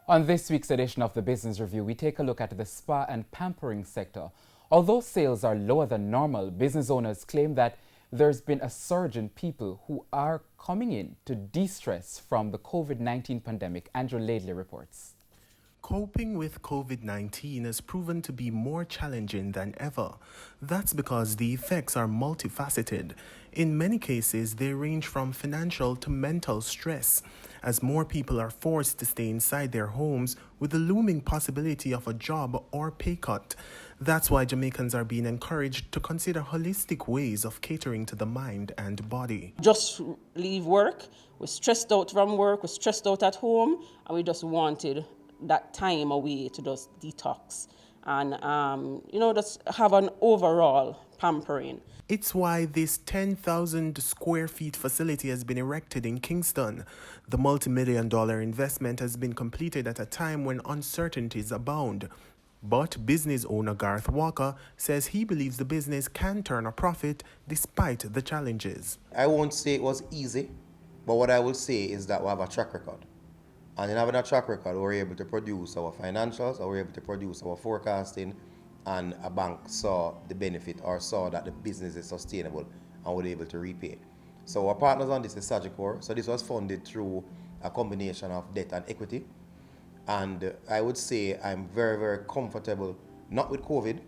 On this week's edition of the Business Review, we take a look at the spa and pampering sector. Although sales are lower than normal, business owners claim that there's been a surge in people who are coming in to de-stress from the COVID-19 pandemic. Andrew Laidley reports. Coping with COVID-19 has proven to be more challenging than ever. That's because the effects are multifaceted. In many cases, they range from financial to mental stress, as more people are forced to stay inside their homes with the looming possibility of a job or pay cut. That's why Jamaicans are being encouraged to consider holistic ways of catering to the mind and body. Just leave work, we're stressed out from work, we're stressed out at home, and we just wanted that time away to just detox and, just have an overall pampering. It's why this 10,000 square feet facility has been erected in Kingston. The multi-million-dollar investment has been completed at a time when uncertainties abound. But business owner Garth Walker says he believes the business can turn a profit despite the challenges. I won't say it was easy, but what I will say is that we have a track record. And in having a track record, we're able to produce our financials, we're able to produce our forecasting, and a bank saw the benefit or saw that the business is sustainable and were able to repay. So our partners on this is Sagicor. So this was funded through a combination of debt and equity. And I would say I'm very, very comfortable, not with COVID,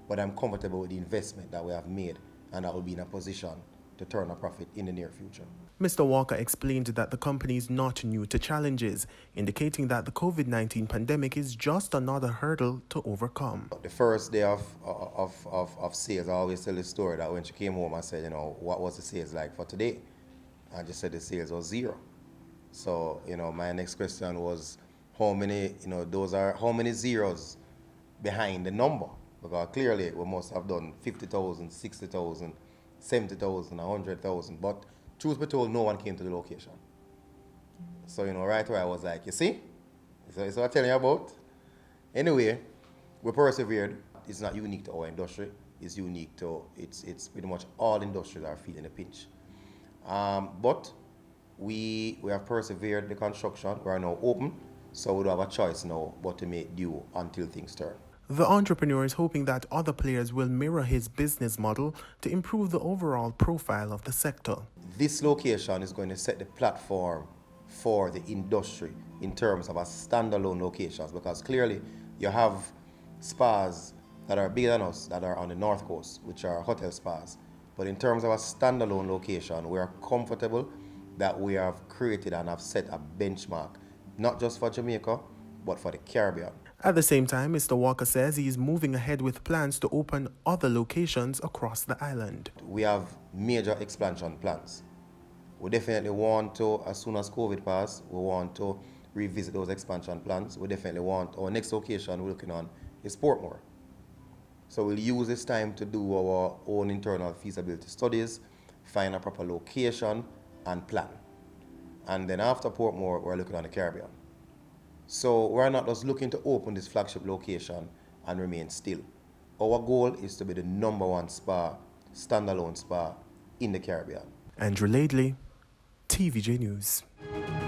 but I'm comfortable with the investment that we have made, and that will be in a position to turn a profit in the near future. Mr. Walker explained that the company is not new to challenges, indicating that the COVID-19 pandemic is just another hurdle to overcome. The first day of sales, I always tell the story that when she came home, I said, what was the sales like for today? I just said the sales was zero. So, my next question was, how many zeros behind the number? Because clearly we must have done 50,000, 60,000, 70,000, 100,000, but truth be told, no one came to the location. So, right away I was like, you see? So what I'm telling you about. Anyway, we persevered. It's not unique to our industry. It's unique to, it's pretty much all industries are feeling a pinch. But we have persevered the construction. We are now open, so we don't have a choice now but to make do until things turn. The entrepreneur is hoping that other players will mirror his business model to improve the overall profile of the sector. This location is going to set the platform for the industry in terms of a standalone locations, because clearly you have spas that are bigger than us that are on the North Coast, which are hotel spas. But in terms of a standalone location, we are comfortable that we have created and have set a benchmark, not just for Jamaica, but for the Caribbean. At the same time, Mr. Walker says he is moving ahead with plans to open other locations across the island. We have major expansion plans. We definitely want to, as soon as COVID passes, we want to revisit those expansion plans. We definitely want, our next location we're looking on is Portmore. So we'll use this time to do our own internal feasibility studies, find a proper location and plan. And then after Portmore, we're looking on the Caribbean. So we're not just looking to open this flagship location and remain still. Our goal is to be the #1 spa, standalone spa in the Caribbean. Andrew Laidley, TVJ News.